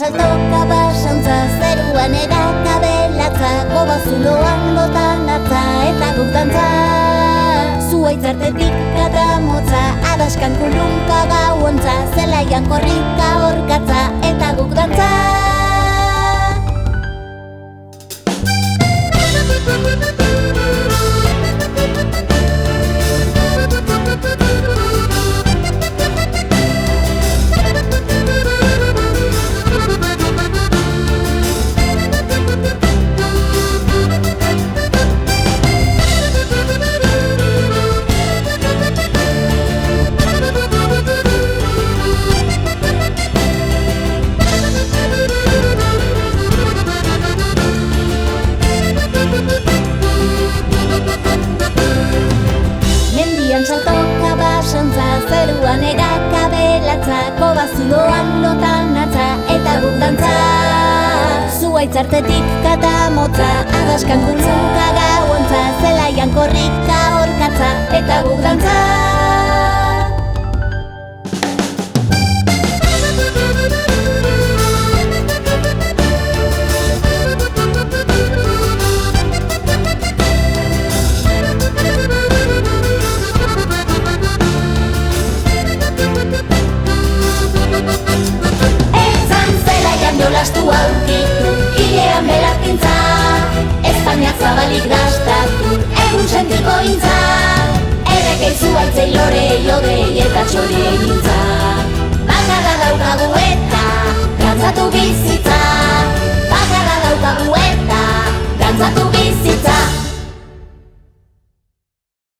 saltoka basantza, zeruan erakabelatza, gobazuloan lotan atza eta guk dantza. Zuaitzartetik kata motza, adaskan kulunka gauontza, zelaian korrika orkatza eta guk dantza. Saltoka basantza, zeruan erakabelatza, gobazuloan lotan atza eta guk dantza. Zuaitzartetik kata motza, adaskan kulunka gauontza, zelaian korrika orkatza eta guk dantza. Jolastu aurkitu, hilean belarkintza, Espainiak zabalik dastatu, egun sentiko intza. Errekei zuaitzei lorei, odei eta txorei gintza. Bakara daukagu eta, gantzatu bizitza.